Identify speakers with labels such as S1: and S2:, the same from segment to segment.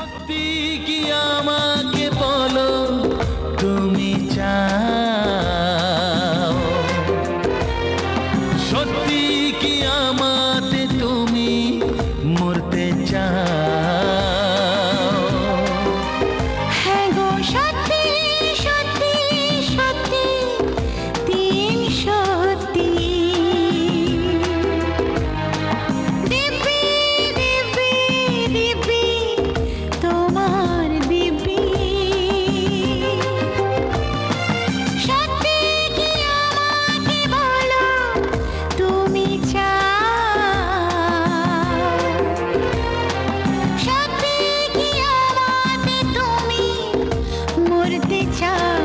S1: সত্যি কি আমাকে বলো তুমি চাও, সত্যি কি আমাতে তুমি মরতে চাও?
S2: হ্যাঁ গো সত্যি সত্যি সত্যি তিন সত্যি, দিব্যি দিব্যি দিব্যি তোমার দিব্যি। সত্যি কি আমাকে বলো তুমি চাও, সত্যি কি আমাতে তুমি মরতে চাও?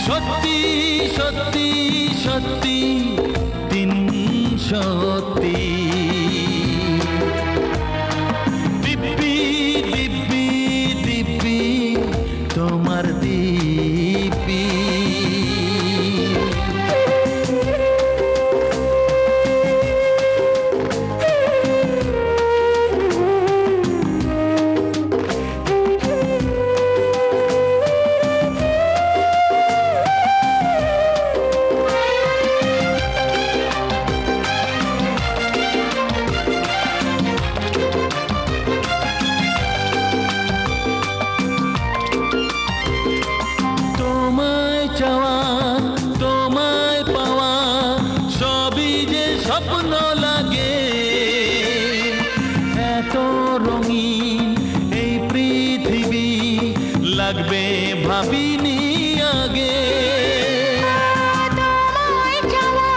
S1: সত্যি সত্যি সত্যি তিন সত্যি, দিব্যি দিব্যি দিব্যি তোমার দিব্যি। তোমায় চাওয়া তোমায় পাওয়া সবই যে স্বপ্ন লাগে, এত রঙিন এই পৃথিবী লাগবে ভাবিনি আগে।
S2: তোমায় চাওয়া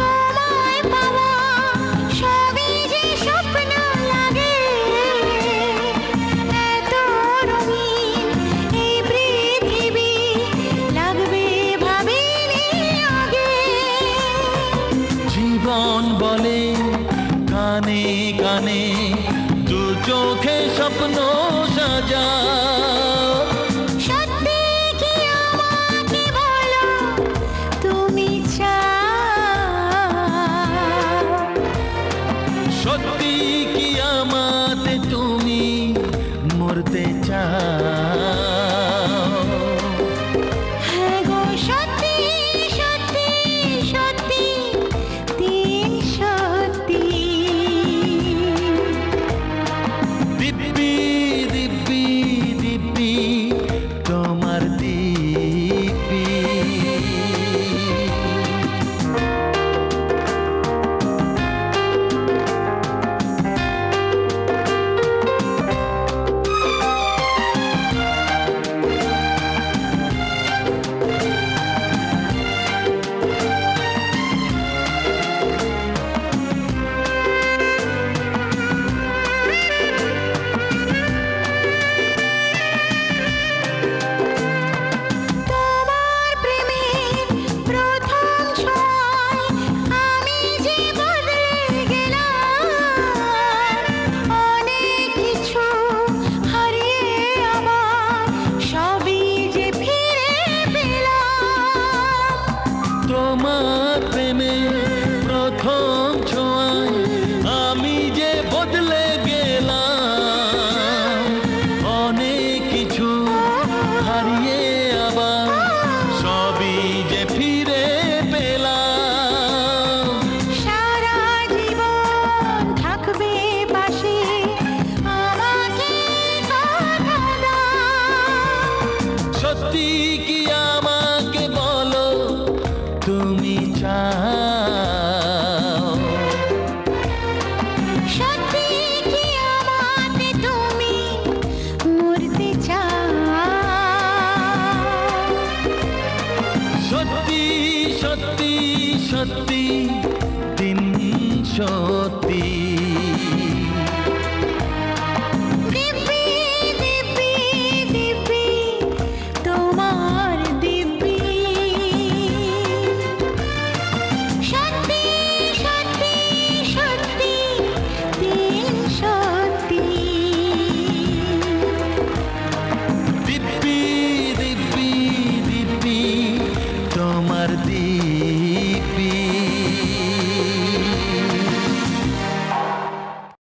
S2: তোমায় পাওয়া সবই যে স্বপ্ন লাগে, এত রঙিন এই পৃথিবী লাগবে ভাবিনি আগে।
S1: জীবন বলে কানে কানে দু চোখে স্বপ্ন সাজা,
S2: সত্যি কি আমাকে বলো তুমি চাও,
S1: সত্যি কি আমাতে তুমি মরতে চাও?
S2: হ্যাঁ গো সত্যি সত্যি সত্যি তিন সত্যি,
S1: দিব্যি দিব্যি দিব্যি তোমার দিব্যি।
S2: তোমার প্রেমের প্রথম ছোঁয়ায় আমি যে বদলে গেলাম, অনেক কিছু হারিয়ে আবার সবই যে ফিরে পেলাম।
S1: তোমার প্রেমে প্রথম ছোঁয়ায় আমি যে বদলে গেলাম, অনেক কিছু হারিয়ে আবার সবই যে ফিরে পেলাম।
S2: সারা জীবন থাকবে পাশে আমাকে কথা দাও,
S1: সত্যি কি আমাকে বলো তুমি চাও,
S2: সত্যি কি আমাতে তুমি মরতে চাও?
S1: সত্যি সত্যি সত্যি তিন সত্যি।